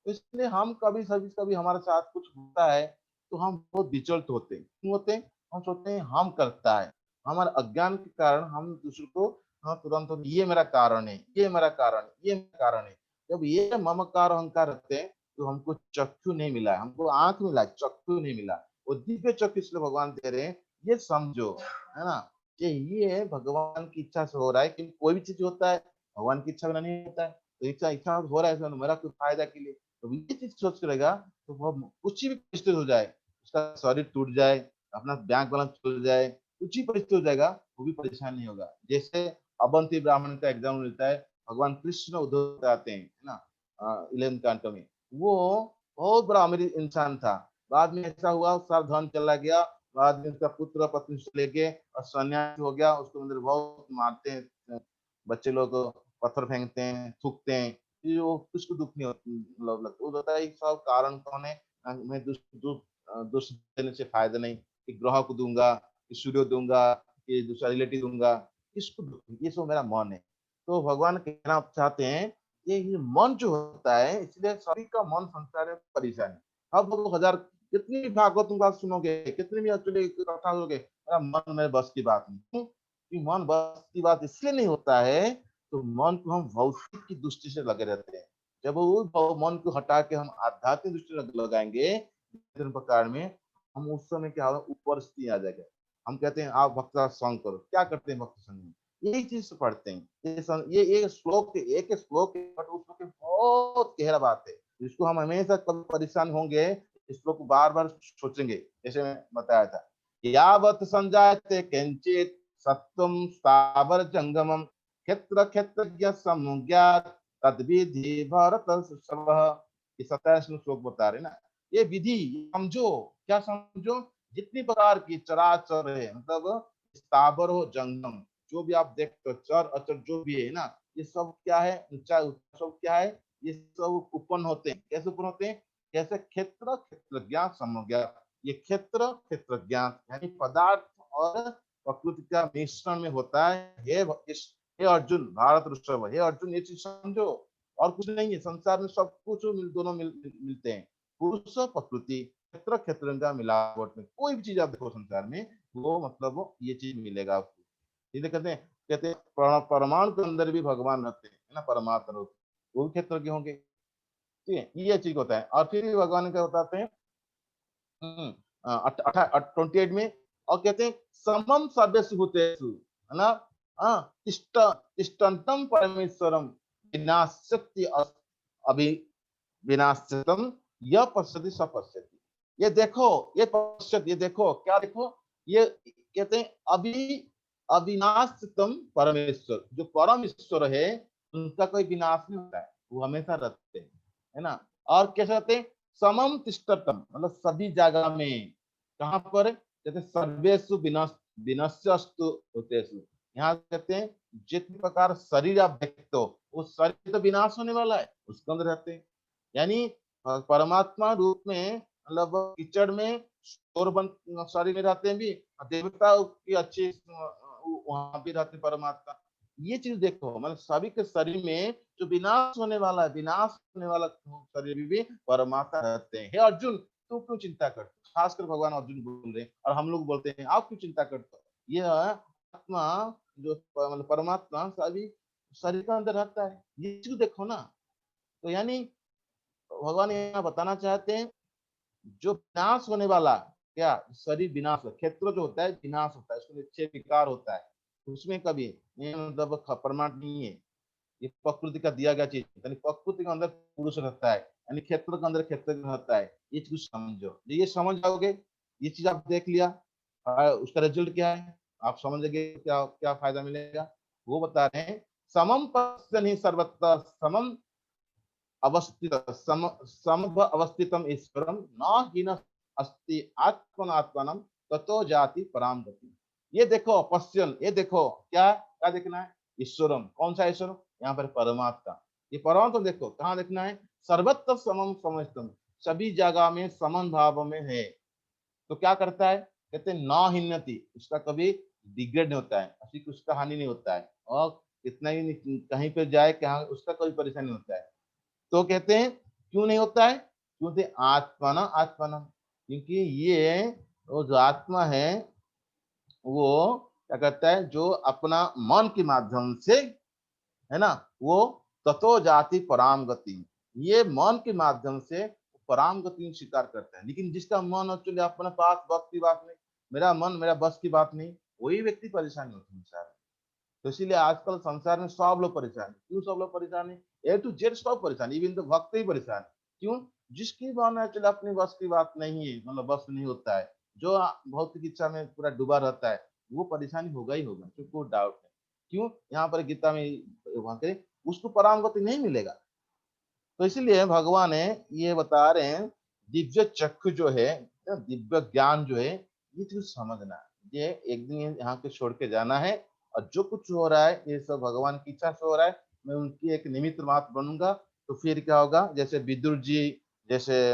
तो इसलिए हम कभी कभी कभी हमारे साथ कुछ होता है, तो हम बहुत विचलित होते हैं। क्यों होते हैं, हम सोचते हैं हम करता है, हमारे अज्ञान के कारण हम दूसरे को हाँ तुरंत ये मेरा कारण है, ये मेरा कारण है, ये मेरा कारण है। जब ये ममकार अहंकार रहते हैं, तो हमको चक्षु नहीं मिला है, हमको आंख मिला, चक्षु नहीं मिला। वो दिव्य चक्षु इसलिए भगवान दे रहे हैं, ये समझो, है ना। ये भगवान की इच्छा से हो रहा है। कि कोई भी चीज होता है भगवान की इच्छा बिना नहीं होता है। तो इच्छा इच्छा हो रहा है मेरा कोई फायदा के लिए, तो ये चीज सोच करेगा, तो वह कुछ भी परिस्थिति हो जाए, उसका शरीर टूट जाए, अपना बैंक बैलेंस टूट जाए, कुछ ही परिस्थिति हो जाएगा, वो भी परेशान नहीं होगा। जैसे अवंती ब्राह्मण का एग्जाम्पल मिलता है, भगवान कृष्ण उद्धव आते हैं, है ना, 11 कांटो में। वो बहुत बड़ा अमीर इंसान था, बाद में ऐसा हुआ सारा धन चला गया, बाद में उसका पुत्र पत्नी से लेके और सन्यासी हो गया, उसको अंदर बहुत मारते हैं बच्चे लोग, पत्थर फेंकते हैं, थूकते हैं। ये वो कुछ को दुख नहीं लगता, वो बताता है सब कारण कौन है, मैं दोष देने से फायदा नहीं, कि ग्रह को दूंगा, कि सूर्य दूंगा, कि दूसरा रिलेटिव दूंगा, किसको दूं? ये सब मेरा मन है। तो भगवान कहना चाहते हैं ये मन जो होता है, इसलिए सभी का मन संसार में परेशान है। अब 2000 कितनी भी भागवत तुम बात सुनोगे, कितनी भी एक्चुअली कथा होगे, मेरा मन मेरे बस की बात नहीं। कि मन बस की बात इसलिए नहीं होता है, तो मन को हम भौतिक की दृष्टि से लगे रहते हैं। जब वो मन को हटा के हम आध्यात्मिक दृष्टि लगाएंगे प्रकार में, हम उस समय क्या होगा, ऊपर स्थिति आ जाएगा। हम कहते हैं आप भक्त संग करो, क्या करते हैं भक्त संग में, यही चीज पढ़ते हैं। ये श्लोक एक श्लोक बट उसमें बहुत गहरा बात है, जिसको हम हमेशा कभी परेशान होंगे, इस श्लोक को बार बार सोचेंगे। जैसे मैं बताया था, यावत् संजायते किंचित सत्वं स्थावर जंगमम क्षेत्र क्षेत्रज्ञ संज्ञात तद्विधि भरत सर्वः। ये 27वें श्लोक बता रहे ना, ये विधि समझो, क्या समझो, जितनी प्रकार की चराचर है, मतलब स्थावर हो जंगम, जो भी आप देखते हो चर अचर जो भी है ना, ये सब क्या है, ऊंचा सब क्या है, ये सब उत्पन्न होते हैं। कैसे उत्पन्न होते हैं, कैसे, क्षेत्र क्षेत्र ज्ञान समज्ञा। ये क्षेत्र क्षेत्र ज्ञान यानी पदार्थ और प्रकृति का मिश्रण में होता है। हे अर्जुन, भारत ऋषभ, हे अर्जुन ये चीज समझो, और कुछ नहीं है संसार में, सब कुछ दोनों मिलते हैं, पुरुष प्रकृति क्षेत्र क्षेत्र का मिलावट में कोई भी चीज आप देखो संसार में, वो मतलब वो ये चीज मिलेगा आपको। इसलिए कहते हैं परमाणु के अंदर भी भगवान रहते हैं, है ना, परमात्मा रूप, वो भी क्षेत्र के होंगे। ठीक है, ये चीज होता है। और फिर भगवान क्या बताते हैं 28 में, और कहते हैं समम सर्वेषु भूतेषु, है ना, तिष्ठन्तम परमेश्वरम विनाश्यति अभि विनाश्यतम यह पश्यति स पश्यति। ये देखो, ये पश्यत, ये देखो, क्या देखो, ये कहते हैं अविनाश्यतम परमेश्वर, जो परम ईश्वर है उनका कोई विनाश नहीं होता है, वो हमेशा रहते हैं, है ना। और कैसे रहते हैं, समम तिष्ठतम, मतलब सभी जगह में, कहां पर, कहते सर्वेषु विनश्यस्तु भूतेषु। यहाँ कहते हैं जितने प्रकार शरीर आप देखते हो, वो शरीर तो विनाश होने वाला है, उसके अंदर रहते हैं। यानी परमात्मा रूप में, मतलब कीचड़ में शोर बन शरीर में रहते हैं भी, देवता की अच्छी वहां भी रहते परमात्मा। ये चीज देखो, मतलब सभी के शरीर में जो विनाश होने वाला है, विनाश होने वाला शरीर में भी परमात्मा रहते हैं। हे अर्जुन, तू क्यों चिंता करते, खासकर भगवान अर्जुन बोल रहे हैं, और हम लोग बोलते हैं आप क्यों चिंता करते हो, ये आत्मा जो मतलब परमात्मा सभी शरीर के अंदर रहता है, ये चीज देखो ना। तो यानी भगवान यहाँ बताना चाहते हैं, जो विनाश होने वाला, क्या शरीर विनाश, क्षेत्र जो होता है विनाश होता है, उसमें 6 विकार होता है, उसमें कभी मतलब परमात्मा नहीं है, ये प्रकृति का दिया गया चीज, यानी प्रकृति के अंदर पुरुष रहता है, यानी क्षेत्र के अंदर क्षेत्र रहता है। ये चीज समझो, ये समझ जाओगे, ये चीज आप देख लिया, उसका रिजल्ट क्या है, आप समझेंगे क्या क्या फायदा मिलेगा। वो बता रहे हैं समम पश्यन् सर्वत्र समम अवस्थित समव अवस्थितम ईश्वरम न हीन अस्ति आत्मनात्मनम ततो जाति पराम गति। ये देखो पश्यन, ये देखो क्या क्या देखना है, ईश्वरम, कौन सा ईश्वर, यहाँ पर परमात्मा। ये परमात्मा देखो कहाँ देखना है, सर्वत्र समम समस्तम, सभी जगह में समन भाव में है। तो क्या करता है, कहते हैं न हिन्नति, उसका कभी डिग्रेड नहीं होता है, ऐसी उसका हानि नहीं होता है, और कितना ही कहीं पर जाए कहाँ उसका कोई परेशानी नहीं होता है। तो कहते हैं क्यों नहीं होता है, क्योंकि आत्माना आत्माना, क्योंकि ये वो जो आत्मा है वो क्या करता है, जो अपना मन के माध्यम से, है ना, वो ततो जाति पराम गति, ये मन के माध्यम से पराम गति स्वीकार करता है। लेकिन जिसका मन एक्चुअली अपने पास बस की बात नहीं, मेरा मन मेरा बस की बात नहीं, वही व्यक्ति परेशानी होती है संसार में। तो इसीलिए आजकल संसार में सब लोग परेशान है। क्यों सब लोग परेशान है, ए टू जेड सब परेशान, इवन तो भक्त ही परेशान है। क्यों, जिसकी मन एक्चुअली अपनी बस की बात नहीं है, मतलब बस नहीं होता है, जो भौतिक इच्छा में पूरा डूबा रहता है, वो परेशानी होगा ही होगा, क्योंकि कोई डाउट है। क्यों, यहाँ पर गीता में वहां के उसको पराम गति नहीं मिलेगा। तो इसलिए भगवान है ये बता रहे हैं, दिव्य चक्षु जो है, दिव्य ज्ञान जो है, ये चीज समझना है, ये एक दिन यहाँ के छोड़ के जाना है। और जो कुछ हो रहा है ये सब भगवान की इच्छा से हो रहा है, मैं उनकी एक निमित्त मात्र बनूंगा। तो फिर क्या होगा, जैसे विदुर जी, जैसे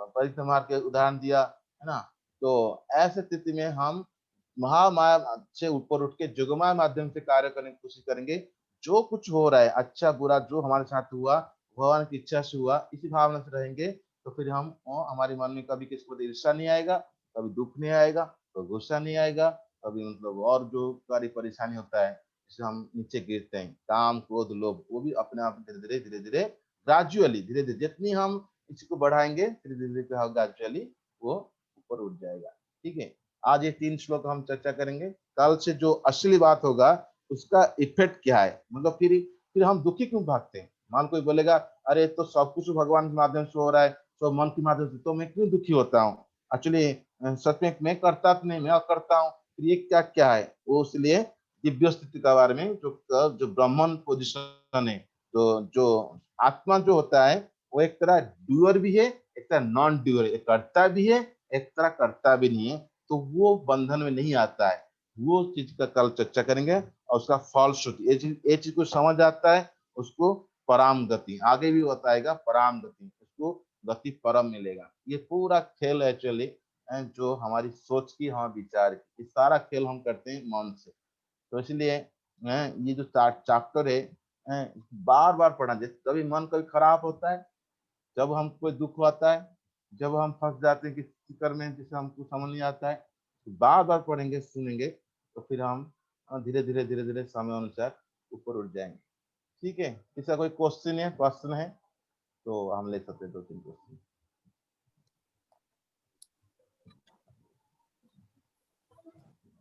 परिक्रमार के उदाहरण दिया, है ना, तो ऐसे स्थिति में हम महामाया से ऊपर उठ के जुगमाया माध्यम से कार्य करने की कोशिश करेंगे। जो कुछ हो रहा है अच्छा बुरा जो हमारे साथ हुआ, भगवान की इच्छा से हुआ, इसी भावना से रहेंगे, तो फिर हम हमारे मन में कभी किसी को ईर्ष्या नहीं आएगा, कभी दुख नहीं आएगा, तो गुस्सा नहीं आएगा, कभी मतलब और जो कार्य परेशानी होता है, जिससे हम नीचे गिरते हैं, काम क्रोध लोभ, वो भी अपने आप धीरे धीरे ग्रेजुअली धीरे धीरे जितनी हम इसको बढ़ाएंगे धीरे धीरे ग्रेजुअली वो ऊपर उठ जाएगा। ठीक है, आज ये 3 श्लोक हम चर्चा करेंगे। कल से जो असली बात होगा उसका इफेक्ट क्या है, मतलब फिर हम दुखी क्यों भागते हैं। मान कोई बोलेगा अरे तो सब कुछ भगवान के माध्यम से हो रहा है, तो मन के माध्यम से, तो मैं क्यों दुखी होता हूँ। एक्चुअली सच में मैं करता तो नहीं, मैं करता हूँ, फिर ये क्या क्या है वो। इसलिए दिव्य स्थिति के बारे में जो ब्राह्मण पोजिशन है, तो जो आत्मा जो होता है वो एक तरह डूअर भी है, एक तरह नॉन डूअर, एक करता भी है, एक तरह करता भी नहीं है, तो वो बंधन में नहीं आता है। वो चीज का कल चर्चा करेंगे और उसका फलश्रुति, ये चीज को समझ आता है उसको पराम गति, आगे भी बताएगा पराम गति, उसको गति परम मिलेगा। ये पूरा खेल एक्चुअली जो हमारी सोच की, हमारे विचार की, ये सारा खेल हम करते हैं मन से। तो इसलिए ये जो चैप्टर है बार बार पढ़ना चाहिए। कभी मन कभी खराब होता है, जब हम कोई दुख होता है, जब हम फंस जाते हैं किसी चक्कर में जिसे हमको समझ नहीं आता है, तो बार बार पढ़ेंगे सुनेंगे, तो फिर हम धीरे धीरे समय अनुसार ऊपर उठ जाएंगे। ठीक है, इसका कोई क्वेश्चन है तो हम ले सकते हैं 2-3 क्वेश्चन।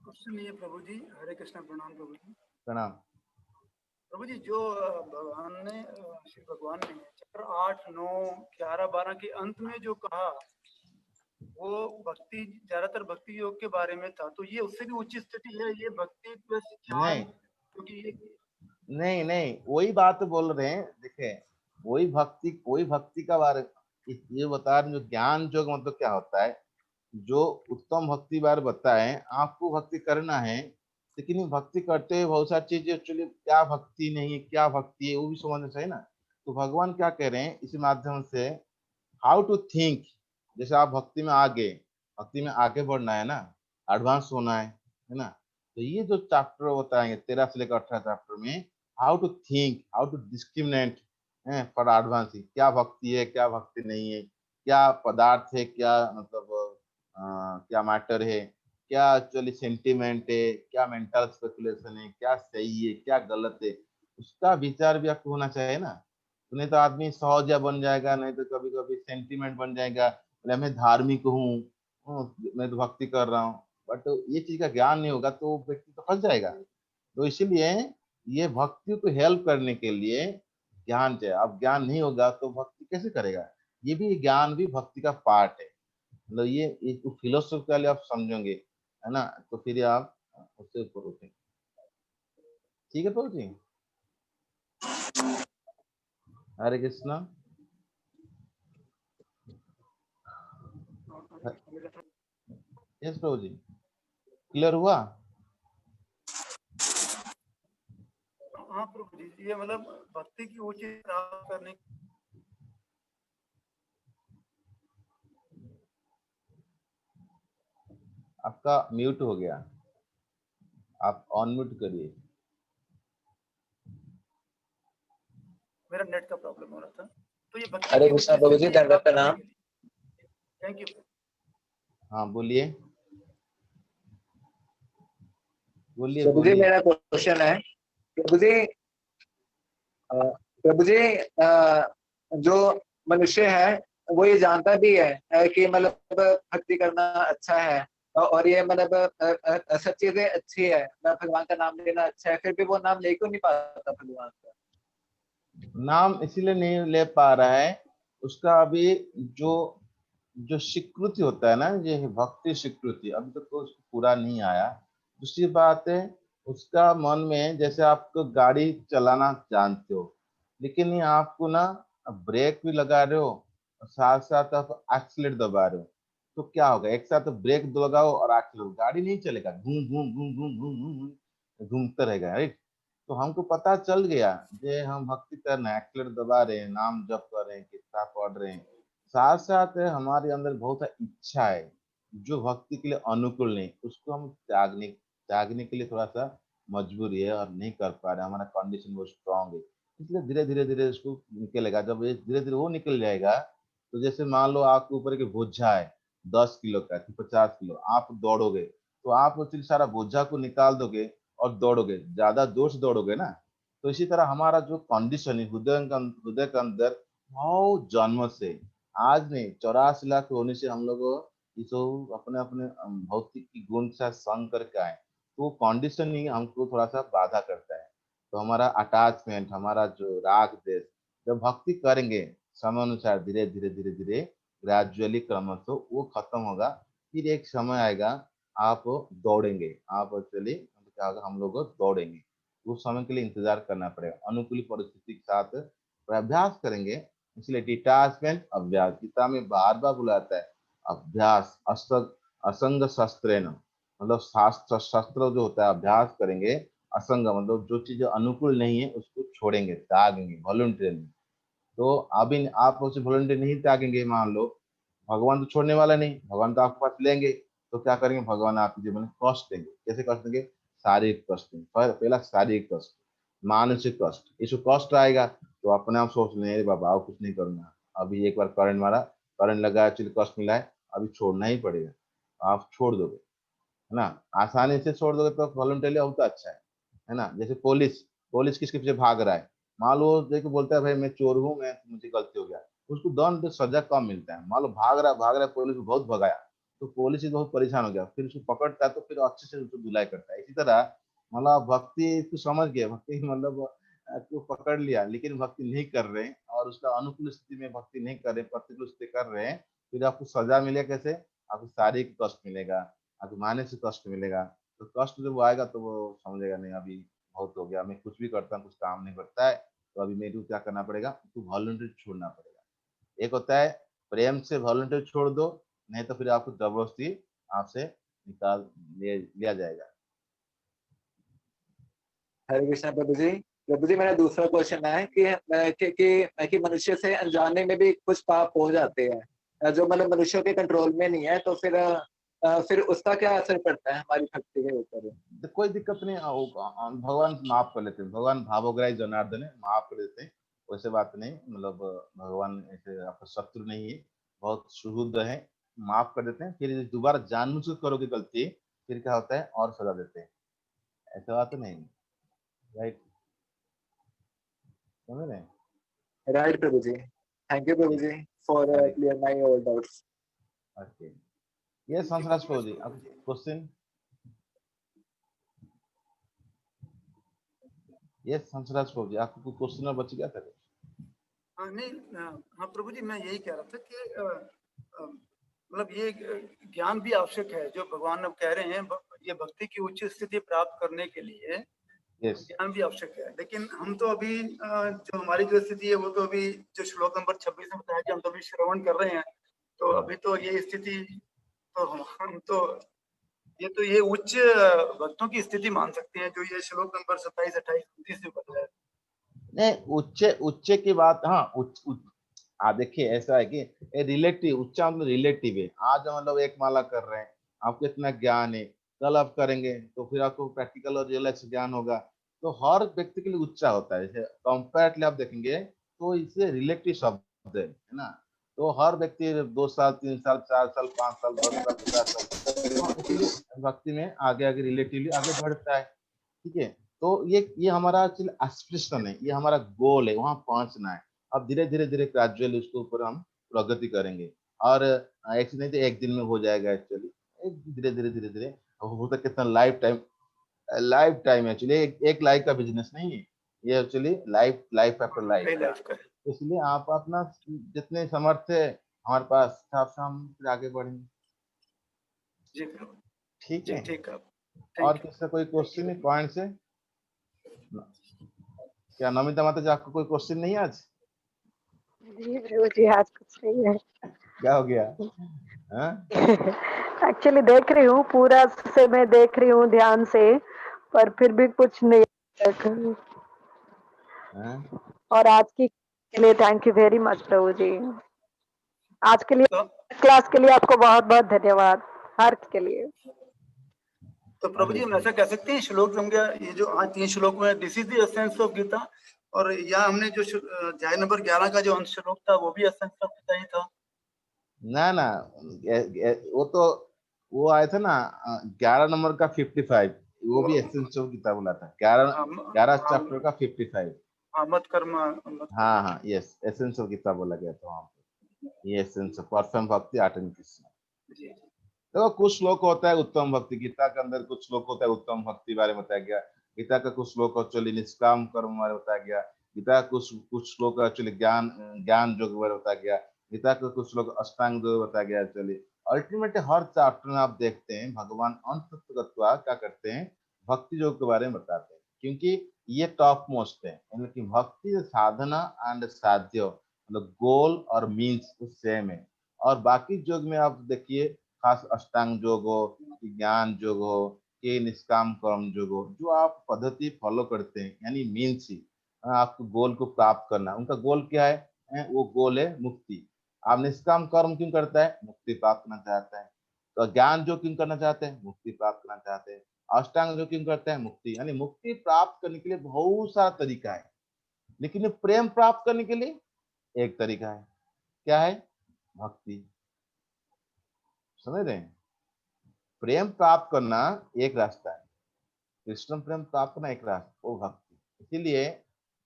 क्वेश्चन नहीं है प्रभु जी। हरे कृष्णा, प्रणाम प्रभु जी। प्रणाम प्रभु जी, जो श्री भगवान ने चैप्टर 8, 9, 11, 12 के अंत में जो कहा वो भक्ति, ज्यादातर भक्ति योग के बारे में था, तो ये उससे भी उच्च स्थिति है, ये भक्ति प्लस ज्ञान, नहीं क्योंकि ये नहीं वही बात बोल रहे हैं। देखे, वही भक्ति का बारे ये बता रहे हैं। जो ज्ञान योग मतलब क्या होता है, जो उत्तम भक्ति बार बताए, आपको भक्ति करना है, लेकिन ये भक्ति करते हुए बहुत सारी चीजें एक्चुअली क्या भक्ति नहीं है, क्या भक्ति है, वो भी समझना चाहिए ना। तो भगवान क्या कह रहे हैं इसी माध्यम से, हाउ टू थिंक। जैसे आप भक्ति में आगे बढ़ना है ना, एडवांस होना है ना। तो ये जो चैप्टर बताएंगे 13 से लेकर 18 चैप्टर में, how to think, how to discriminate for advance, क्या भक्ति है क्या भक्ति नहीं है, क्या पदार्थ है, क्या मतलब क्या मैटर है, क्या एक्चुअली सेंटिमेंट है, क्या मेंटल स्पेकुलेशन है, क्या सही है क्या गलत है, उसका विचार भी आपको होना चाहिए ना। तो नहीं तो आदमी सहजा बन जाएगा, नहीं तो कभी कभी सेंटिमेंट बन जाएगा, बोले मैं धार्मिक हूँ, मैं तो भक्ति कर रहा हूँ, बट ये चीज का ज्ञान नहीं होगा तो व्यक्ति तो फंस जाएगा। तो इसीलिए ये भक्ति को हेल्प करने के लिए ज्ञान चाहिए। अब ज्ञान नहीं होगा तो भक्ति कैसे करेगा। ये भी ज्ञान भी भक्ति का पार्ट है, मतलब ये फिलोसॉफिकली आप समझोगे, है ना, तो फिर आप उससे ऊपर उठेंगे। ठीक है प्रभु जी, हरे कृष्णा। यस प्रभु जी, क्लियर हुआ। हाँ प्रभु जी, ये मतलब भक्ति की ऊंची प्राप्त करने। आपका म्यूट हो गया, आप ऑन म्यूट करिए। मेरा नेट का प्रॉब्लम हो रहा था, तो ये भक्ति हरे की उच्च कृष्णा प्रभु जी, स्थिति दंडवत प्राप्त करने प्रणाम। के लिए। Thank you. हाँ बोलिए बोलिए प्रभु जी, बोलिए। मेरा क्वेश्चन है प्रभु जी। प्रभु जी, जो मनुष्य है वो ये जानता भी है कि मतलब भक्ति करना अच्छा है, और ये मतलब सब चीजें अच्छी है, भगवान का नाम लेना अच्छा है, फिर भी वो नाम ले क्यों नहीं पाता भगवान का। नाम इसीलिए नहीं ले पा रहा है, उसका अभी जो जो स्वीकृति होता है ना, ये भक्ति स्वीकृति अभी तक तो उसको पूरा नहीं आया। दूसरी बात है, उसका मन में, जैसे आप तो गाड़ी चलाना जानते हो, लेकिन ये आपको ना ब्रेक भी लगा रहे हो और साथ साथ आप एक्सीलेटर दबा रहे हो, तो क्या होगा, एक साथ ब्रेक लगाओ और एक्सीलेटर, गाड़ी नहीं चलेगा, घूम घूम घूम घूम घूम घूम घूमता रहेगा, राइट। तो हमको पता चल गया जे हम भक्ति कर रहे हैं, एक्सीलेटर दबा रहे हैं, नाम जप कर रहे हैं, किताब पढ़ रहे हैं, साथ साथ हमारे अंदर बहुत सा इच्छा है जो भक्ति के लिए अनुकूल नहीं, उसको हम त्यागने त्यागने के लिए थोड़ा सा मजबूरी है और नहीं कर पा रहे, हमारा कंडीशन बहुत स्ट्रांग है। इसलिए धीरे धीरे उसको निकलेगा। जब ये धीरे धीरे वो निकल जाएगा, तो जैसे मान लो आपके ऊपर एक बोझा है 10 किलो का कि 50 किलो, आप दौड़ोगे तो आप वो सारा बोझा को निकाल दोगे और दौड़ोगे, ज्यादा जोर से दौड़ोगे ना। तो इसी तरह हमारा जो कंडीशन है हृदय के अंदर बहुत जन्म से, आज नहीं 84 लाख होने से हम लोग ये सब अपने अपने भौतिक की गुण से संग करके आए, तो वो कंडीशन ही हमको थोड़ा सा बाधा करता है। तो हमारा अटैचमेंट, हमारा जो राग देश, जब भक्ति करेंगे समय अनुसार धीरे धीरे धीरे धीरे ग्रेजुअली क्रमशः वो खत्म होगा। फिर एक समय आएगा आप दौड़ेंगे, आप एक्चुअली क्या होगा, हम लोग दौड़ेंगे। उस समय के लिए इंतजार करना पड़ेगा, अनुकूल परिस्थिति के साथ अभ्यास करेंगे। इसलिए डिटैचमेंट अभ्यास, गीता में बार बार बुलाता है अभ्यास असंग शस्त्रेण, मतलब शास्त्र शस्त्र जो होता है अभ्यास करेंगे, असंग मतलब जो चीज अनुकूल नहीं है उसको छोड़ेंगे, त्यागेंगे वॉलंटियरली। तो अभी आप उसे वॉलंटियर नहीं त्यागेंगे, मान लो भगवान तो छोड़ने वाला नहीं, भगवान तो आपके पास लेंगे, तो क्या करेंगे, भगवान आपके जीवन में कष्ट देंगे। कैसे कष्ट देंगे, शारीरिक कष्ट देंगे। पहला शारीरिक कष्ट, मानसिक कष्ट। इसको कष्ट आएगा तो अपने आप सोच लें, अरे बाबा और कुछ नहीं करना, अभी एक बार करंट मारा, करंट लगा, चलिए कष्ट मिला है, अभी छोड़ना ही पड़ेगा, आप छोड़ दोगे, है ना। आसानी से छोड़ दोगे तो वॉलंटियरली हो तो अच्छा है ना। जैसे पुलिस, पुलिस किसके पीछे भाग रहा है, मान लो देखो बोलता है भाई मैं चोर हूँ, मैं मुझे गलती हो गया, उसको दंड सजा कम मिलता है। मान लो भाग रहा है, पुलिस को बहुत भगाया, तो पुलिस ही बहुत परेशान हो गया, फिर उसको पकड़ता है तो फिर अच्छे से उसको धुलाई करता है। इसी तरह मतलब भक्ति तो समझ गया, भक्ति मतलब को पकड़ लिया लेकिन भक्ति नहीं कर रहे हैं, और उसका अनुकूल स्थिति में भक्ति नहीं कर रहे, प्रतिकूल स्थिति कर रहे हैं, फिर आपको सजा मिलेगा। कैसे, आपको शारीरिक कष्ट मिलेगा, आपको मानसिक कष्ट मिलेगा। तो कष्ट जब वो आएगा तो वो समझेगा नहीं अभी बहुत हो गया, मैं कुछ भी करता हूँ कुछ काम नहीं करता है, तो अभी मेरे को क्या करना पड़ेगा, तो वॉलंटियर छोड़ना पड़ेगा। एक होता है प्रेम से वॉलंटियर छोड़ दो, नहीं तो फिर आपको जबरदस्ती आपसे निकाल लिया जाएगा। हरे कृष्णा प्रभु जी। प्रभु जी, मेरा दूसरा क्वेश्चन है कि मनुष्य से अनजाने में भी कुछ पाप हो जाते हैं जो मतलब मनुष्यों के कंट्रोल में नहीं है, तो फिर उसका क्या असर पड़ता है हमारी भक्ति के ऊपर? तो कोई दिक्कत नहीं, भगवान माफ कर लेते हैं, भगवान भावोग्राही जनार्दन है, माफ कर देते हैं, वैसे बात नहीं। मतलब भगवान ऐसे आपका शत्रु नहीं है, बहुत सुहृद है, माफ कर देते हैं। फिर दोबारा जानबूझ कर करोगे गलती, फिर क्या होता है और सजा देते हैं, ऐसा बात नहीं। राइट, समझ रहे हैं। Right Prabhu ji, thank you Prabhu ji for Correct. Clear my all doubts. Okay, yes Hansraj Prabhu ji, अब क्वेश्चन। यस हंसराज प्रभु जी, आपको कोई क्वेश्चन और बच गया था? हाँ नहीं, हाँ प्रभु जी, मैं यही कह रहा था कि मतलब ये ज्ञान भी आवश्यक है जो भगवान अब कह रहे हैं, ये भक्ति की उच्च स्थिति प्राप्त करने के लिए यस, ज्ञान भी आवश्यक है। लेकिन हम तो अभी जो हमारी जो स्थिति है वो तो अभी जो श्लोक नंबर 26 में बताया कि हम तो अभी श्रवण कर रहे हैं, तो अभी तो ये स्थिति तो हम तो ये उच्च भक्तों की स्थिति मान सकते हैं जो ये श्लोक नंबर 27, 28, 29 में बताया। नहीं उच्च उच्च की बात, हाँ देखिए ऐसा है कि रिलेटिव, उच्चा मतलब रिलेटिव है। आज मतलब एक माला कर रहे हैं, आपको इतना ज्ञान है, कल आप करेंगे तो फिर आपको प्रैक्टिकल और रियल ज्ञान होगा। तो हर व्यक्ति के लिए उच्चा होता है। जैसे कंपेरेटली आप देखेंगे तो इसे रिलेटिव शब्द है ना। तो हर व्यक्ति 2 साल 3 साल 4 साल 5 साल 10 साल 50 साल, तो इसलिए भक्ति में आगे आगे रिलेटिवली आगे बढ़ता है। ठीक है, तो ये हमारा एस्पिरेशन है, ये हमारा गोल है, वहां पहुंचना है। अब धीरे धीरे धीरे ग्रेजुअली उसके ऊपर हम प्रगति करेंगे, और एक नहीं तो एक दिन में हो जाएगा एक्चुअली। धीरे धीरे धीरे धीरे हो सकता कितना लाइफ टाइम एक्चुअली, एक लाइफ का बिजनेस नहीं है ये, actually life after life. Life का है। इसलिए आप अपना जितने समर्थ है हमारे पास, हिसाब से हम फिर आगे बढ़ेंगे। जी प्रभु ठीक जी, है, ठीक है, और थैंक यू। किसका कोई क्वेश्चन है पॉइंट से? क्या नमिता माता जी, आपको कोई क्वेश्चन नहीं है आज? जी प्रभु जी, आज कुछ नहीं है। क्या हो गया? हाँ? एक्चुअली देख रही हूँ, पूरा से मैं देख रही हूँ ध्यान से, पर फिर भी कुछ नहीं। हाँ? और आज की के लिए thank you very much Prabhu जी। आज के लिए तो क्लास के लिए आपको बहुत बहुत धन्यवाद, हर के लिए। तो प्रभु जी हम ऐसा कह सकते हैं श्लोक संख्या ये जो आज 3 श्लोक में, this is the essence of Gita, और यहाँ हमने जो अध्याय नंबर 11 का जो अंश श्लोक था वो भी एसेंस ऑफ गीता ही था। ना वो तो वो आया था ना 11 नंबर का 55, वो भी एसेंस ऑफ गीता बोला था, 11 चैप्टर का 55। मत कर्म हाँ हाँ यस, एसेंस ऑफ गीता बोला गया था वहां पे, ये एसेंस ऑफ परफेक्ट भक्ति आर्ट एंड कृष्ण। देखो कुछ श्लोक होता है उत्तम भक्ति, गीता के अंदर कुछ श्लोक होता है उत्तम भक्ति बारे में बताया गया, गीता का कुछ श्लोक एक्चुअली निष्काम कर्म बारे में बताया गया, गीता का कुछ श्लोक एक्चुअली ज्ञान योग बारे में बताया गया, गीता का कुछ श्लोक अष्टांग योग बताया गया एक्चुअली। अल्टीमेटली हर चैप्टर में आप देखते हैं भगवान अंततत्वा क्या करते हैं, भक्ति योग के बारे में बताते हैं, क्योंकि ये टॉप मोस्ट है, यानी कि भक्ति साधना एंड साध्य, मतलब गोल और मीन्स सेम है। और बाकी योग में आप देखिए, खास अष्टांग योग हो, ज्ञान योग हो, कि निष्काम कर्म योग हो, जो आप पद्धति फॉलो करते हैं, यानी मीन्स ही आपको गोल को प्राप्त करना, उनका गोल क्या है? वो गोल है मुक्ति। आप निष्काम कर्म क्यों करता है? मुक्ति प्राप्त करना चाहता है। तो ज्ञान जो क्यों करना चाहते हैं? मुक्ति प्राप्त करना चाहते हैं। अष्टांग जो क्यों करते हैं? मुक्ति, यानी मुक्ति प्राप्त करने के लिए बहुत सारा तरीका है, लेकिन प्रेम प्राप्त करने के लिए एक तरीका है, क्या है? भक्ति। समझ रहे हैं? प्रेम प्राप्त करना एक रास्ता है, कृष्ण प्रेम प्राप्त करना एक रास्ता, वो भक्ति। इसीलिए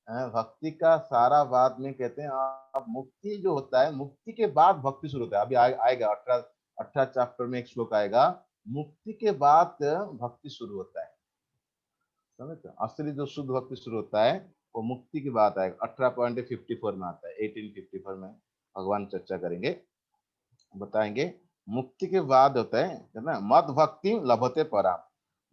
भक्ति का सारा बात में कहते हैं, आप मुक्ति जो होता है, मुक्ति के बाद भक्ति शुरू होता है। अभी आएगा 18 चैप्टर में एक श्लोक आएगा, मुक्ति के बाद भक्ति शुरू होता है। समझते? असली जो शुद्ध भक्ति शुरू होता है वो मुक्ति के बाद आएगा, 18.54 में आता है, 1854 में भगवान चर्चा करेंगे, बताएंगे। मुक्ति के बाद होता है ना, मद भक्ति लभते पराम,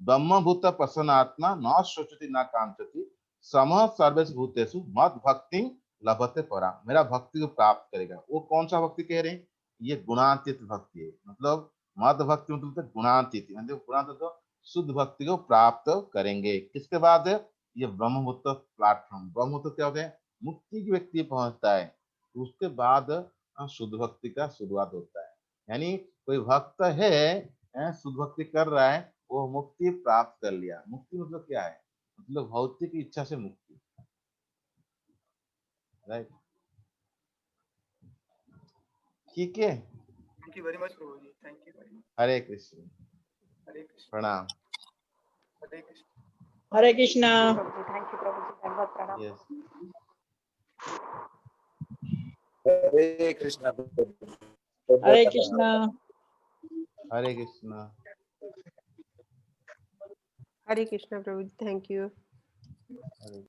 ब्रह्मभूत प्रसन्नात्मा न शोचति न कांचति, समः सर्वेषु भूतेषु मद भक्ति लभते पराम, मेरा भक्ति को प्राप्त करेगा। वो कौन सा भक्ति कह रहे हैं? ये गुणातीत भक्ति है, मतलब मद भक्ति मतलब गुणातीत, मतलब गुणातीत तो शुद्ध भक्ति को प्राप्त करेंगे। किसके बाद? ये ब्रह्मभूत प्लेटफॉर्म, ब्रह्मभूत क्या होते हैं? मुक्ति की व्यक्ति पहुंचता है, तो उसके बाद शुद्ध भक्ति का शुरुआत होता है। यानी कोई भक्त है, शुद्ध भक्ति कर रहा है, वो मुक्ति प्राप्त कर लिया। मुक्ति मतलब क्या है? मतलब भौतिक इच्छा से मुक्ति, राइट? ठीक है, thank you very much Prabhu ji, thank you very much. Hare Krishna, Hare Krishna, प्रणाम। हरे कृष्ण। हरे कृष्णा। थैंक यू प्रभु जी, धन्यवाद, प्रणाम। Yes, Hare Krishna. Hare Krishna. Hare Krishna. Hare Krishna Prabhu ji, thank you. Hare